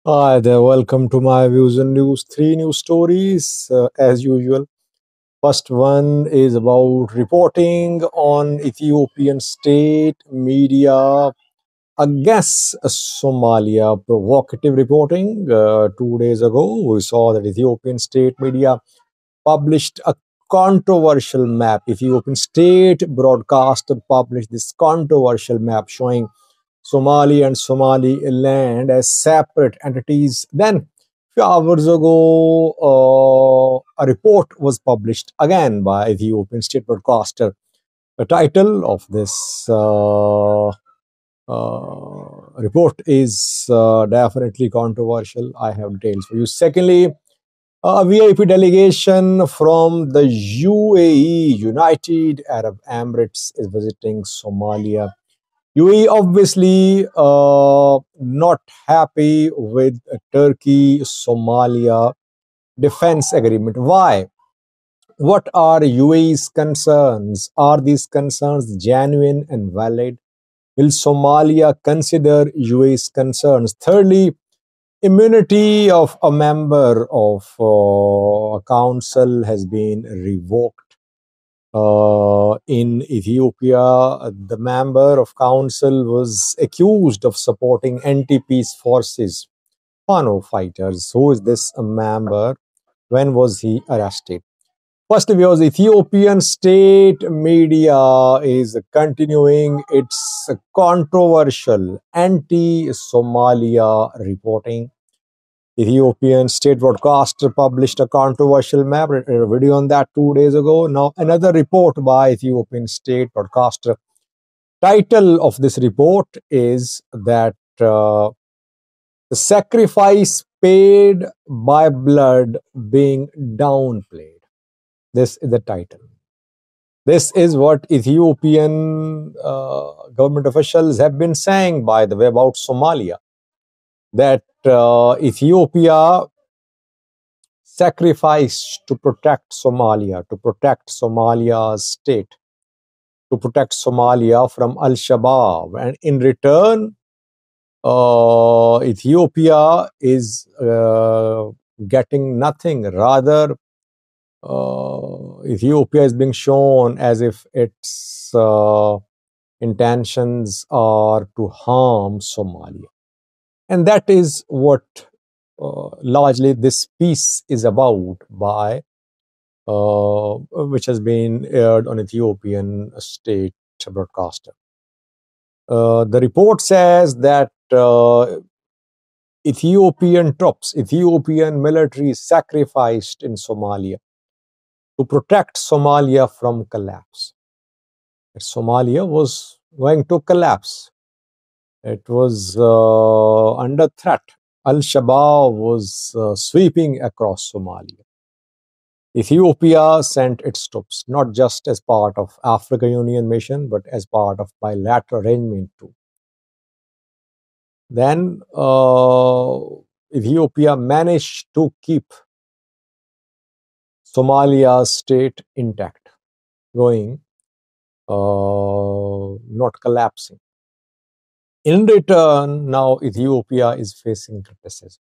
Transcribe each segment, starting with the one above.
Hi there, welcome to my views and news. Three news stories as usual. First one is about reporting on Ethiopian State Media against Somalia. Provocative reporting. 2 days ago, we saw that Ethiopian State Media published a controversial map. Ethiopian State broadcaster published this controversial map showing Somali and Somaliland as separate entities. Then, few hours ago, a report was published again by Ethiopian State Broadcaster. The title of this report is definitely controversial. I have details for you. Secondly, a VIP delegation from the UAE, United Arab Emirates, is visiting Somalia. UAE obviously not happy with Turkey Somalia defense agreement. Why? What are UAE's concerns? Are these concerns genuine and valid? Will Somalia consider UAE's concerns? Thirdly, immunity of a member of a council has been revoked. In Ethiopia, the member of council was accused of supporting anti-peace forces, Fano fighters. Who is this member? When was he arrested? First, because Ethiopian state media is continuing its controversial anti-Somalia reporting. Ethiopian state broadcaster published a controversial map, a video on that 2 days ago. Now, another report by Ethiopian state broadcaster. Title of this report is that the sacrifice paid by blood being downplayed. This is the title. This is what Ethiopian government officials have been saying, by the way, about Somalia. That Ethiopia sacrificed to protect Somalia, to protect Somalia's state, to protect Somalia from Al Shabaab. And in return, Ethiopia is getting nothing. Rather, Ethiopia is being shown as if its intentions are to harm Somalia. And that is what largely this piece is about, by which has been aired on Ethiopian state broadcaster. The report says that Ethiopian troops, Ethiopian military sacrificed in Somalia to protect Somalia from collapse. Somalia was going to collapse. It was under threat. Al-Shabaab was sweeping across Somalia. Ethiopia sent its troops, not just as part of African Union mission, but as part of bilateral arrangement too. Then Ethiopia managed to keep Somalia's state intact, going, not collapsing. In return, now Ethiopia is facing criticism.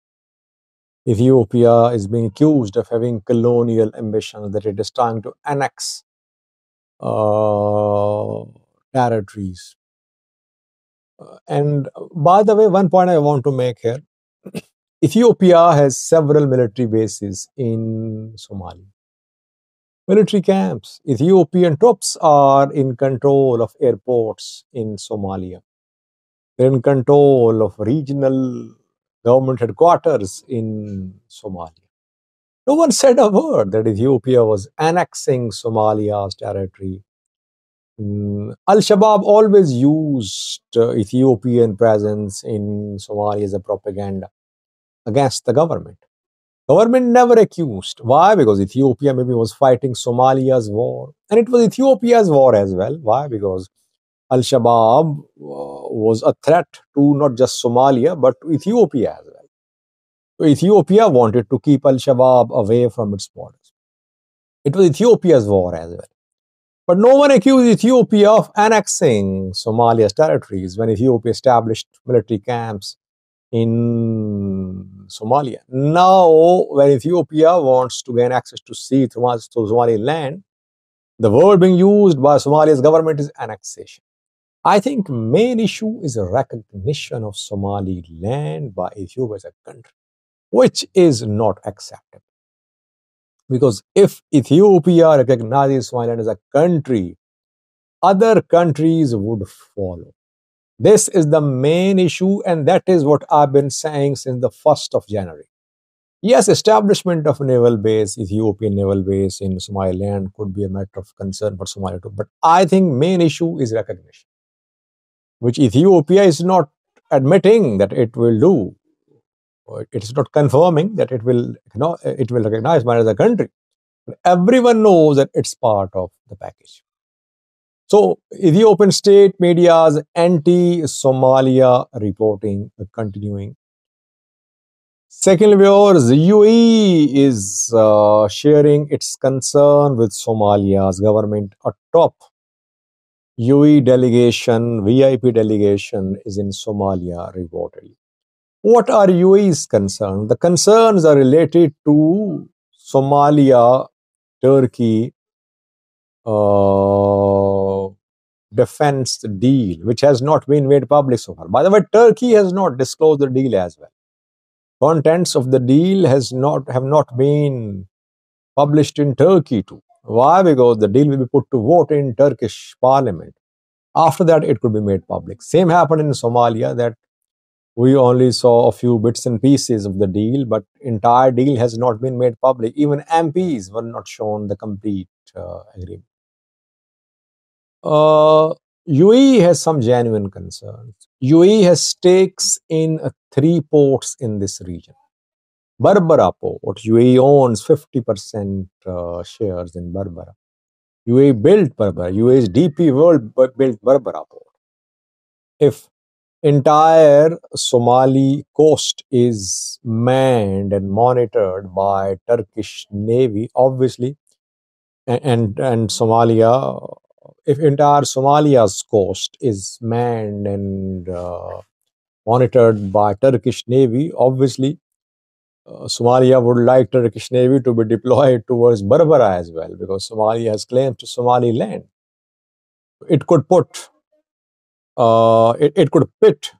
Ethiopia is being accused of having colonial ambitions, that it is trying to annex territories. And by the way, one point I want to make here, Ethiopia has several military bases in Somalia. Military camps. Ethiopian troops are in control of airports in Somalia. They're in control of regional government headquarters in Somalia. No one said a word that Ethiopia was annexing Somalia's territory. Al-Shabaab always used Ethiopian presence in Somalia as a propaganda against the government. Government never accused. Why? Because Ethiopia maybe was fighting Somalia's war. And it was Ethiopia's war as well. Why? Because Al-Shabaab was a threat to not just Somalia, but to Ethiopia as well. So Ethiopia wanted to keep Al-Shabaab away from its borders. It was Ethiopia's war as well. But no one accused Ethiopia of annexing Somalia's territories when Ethiopia established military camps in Somalia. Now, when Ethiopia wants to gain access to sea through Somaliland, the word being used by Somalia's government is annexation. I think main issue is a recognition of Somaliland by Ethiopia as a country, which is not acceptable. Because if Ethiopia recognizes Somaliland as a country, other countries would follow. This is the main issue, and that is what I've been saying since the 1st of January. Yes, establishment of naval base, Ethiopian naval base in Somaliland could be a matter of concern for Somalia too. But I think main issue is recognition, which Ethiopia is not admitting that it will do. It is not confirming that it will recognize Somalia as a country. But everyone knows that it's part of the package. So, Ethiopian State Media's anti-Somalia reporting continuing. Second, viewers, UAE is sharing its concern with Somalia's government. A top UAE delegation, VIP delegation, is in Somalia reportedly. What are UAE's concerns? The concerns are related to Somalia, Turkey, defense deal, which has not been made public so far. By the way, Turkey has not disclosed the deal as well. Contents of the deal have not been published in Turkey too. Why? Because the deal will be put to vote in Turkish parliament. After that, it could be made public. Same happened in Somalia, that we only saw a few bits and pieces of the deal, but entire deal has not been made public. Even MPs were not shown the complete agreement. UAE has some genuine concerns. UAE has stakes in 3 ports in this region. Berbera port, UAE owns 50% shares in Berbera. UAE built Berbera. UAE's DP World built Berbera port. If entire Somali coast is manned and monitored by Turkish Navy, obviously, and Somalia, if entire Somalia's coast is manned and monitored by Turkish Navy, obviously, Somalia would like Turkish Navy to be deployed towards Berbera as well, because Somalia has claims to Somaliland. It could it could pit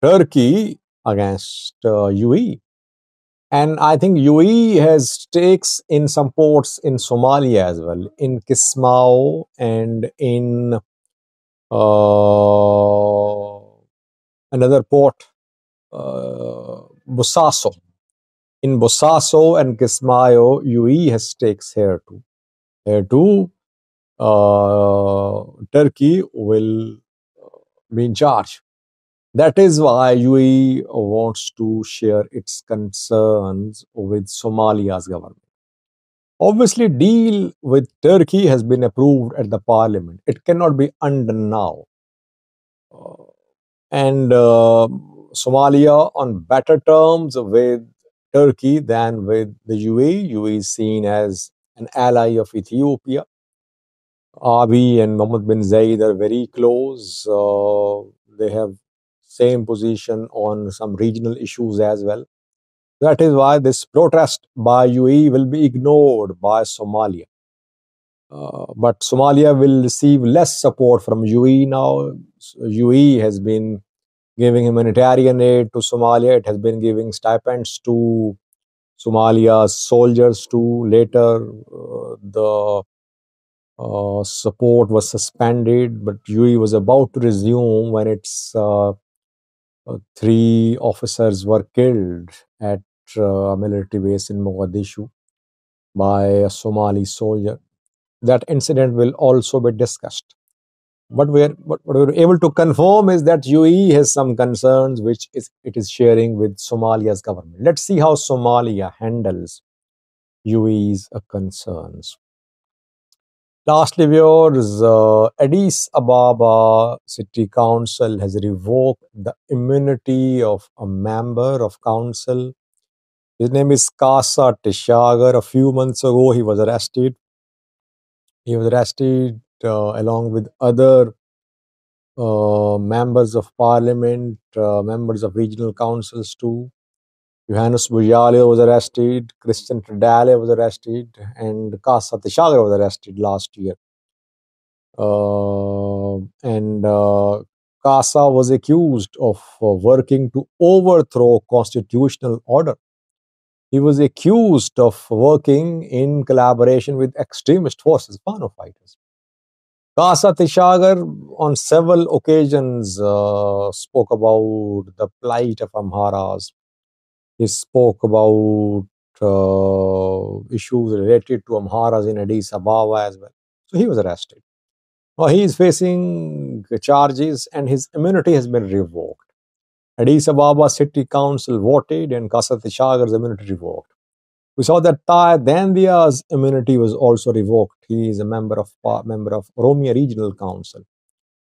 Turkey against UAE. And I think UAE has stakes in some ports in Somalia as well, in Kismao and in another port, Bosaso. In Bosaso and Kismayo, UAE has stakes here too. Here too, Turkey will be in charge. That is why UAE wants to share its concerns with Somalia's government. Obviously, deal with Turkey has been approved at the parliament. It cannot be undone now. And Somalia on better terms with Turkey than with the UAE. UAE is seen as an ally of Ethiopia. Abiy and Mohammed bin Zayed are very close. They have same position on some regional issues as well. That is why this protest by UAE will be ignored by Somalia. But Somalia will receive less support from UAE now. UAE has been giving humanitarian aid to Somalia. It has been giving stipends to Somalia's soldiers too. Later, the support was suspended, but UAE was about to resume when its 3 officers were killed at a military base in Mogadishu by a Somali soldier. That incident will also be discussed. What we're able to confirm is that UAE has some concerns which it is sharing with Somalia's government. Let's see how Somalia handles UAE's concerns. Lastly, viewers, Addis Ababa City Council has revoked the immunity of a member of council. His name is Kasa Teshager. A few months ago, he was arrested. He was arrested along with other members of parliament, members of regional councils too. Johannes Bujalio was arrested, Christian Tredale was arrested, and Kasa Teshager was arrested last year. And Kasa was accused of working to overthrow constitutional order. He was accused of working in collaboration with extremist forces, Fano fighters. Kasa Teshager on several occasions spoke about the plight of Amharas. He spoke about issues related to Amharas in Addis Ababa as well. So he was arrested. Now he is facing charges and his immunity has been revoked. Addis Ababa City Council voted and Kasa Teshager's immunity revoked. We saw that Tai Dandia's immunity was also revoked. He is a member of Oromia Regional Council.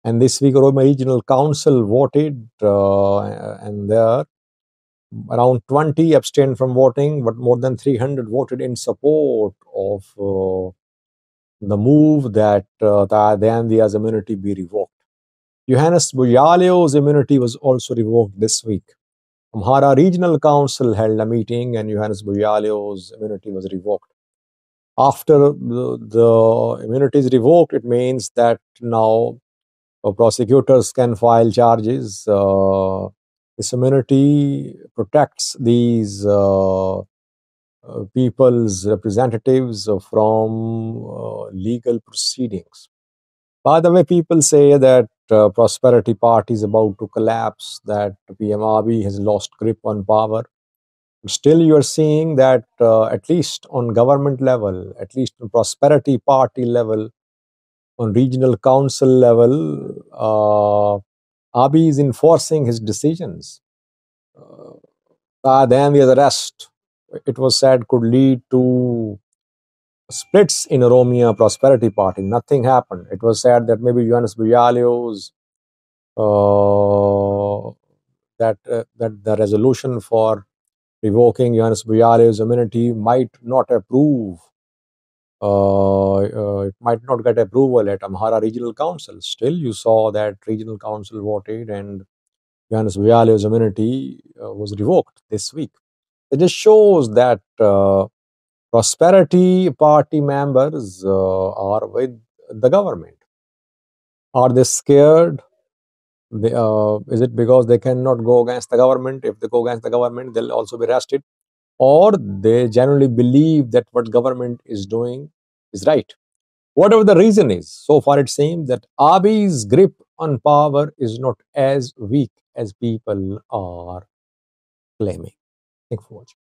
And this week, Oromia Regional Council voted, and there around 20 abstained from voting, but more than 300 voted in support of the move that Tai Dandia's immunity be revoked. Johannes Bujalio's immunity was also revoked this week. Amhara Regional Council held a meeting and Johannes Bujalio's immunity was revoked. After the immunity is revoked, it means that now prosecutors can file charges. This immunity protects these people's representatives from legal proceedings. By the way, people say that Prosperity Party is about to collapse, that PM Abiy has lost grip on power. Still, you are seeing that at least on government level, at least on Prosperity Party level, on regional council level, Abiy is enforcing his decisions. Then the arrest, it was said, could lead to splits in Oromia Prosperity Party. Nothing happened. It was said that maybe Johannes Bujalio's that the resolution for revoking Johannes Bujalio's immunity might not approve. It might not get approval at Amhara Regional Council. Still, you saw that Regional Council voted and Johannes Bujalio's immunity was revoked this week. It just shows that Prosperity Party members are with the government. Are they scared? Is it because they cannot go against the government? If they go against the government, they'll also be arrested. Or they generally believe that what government is doing is right. Whatever the reason is, so far it seems that Abiy's grip on power is not as weak as people are claiming. Thank you for watching.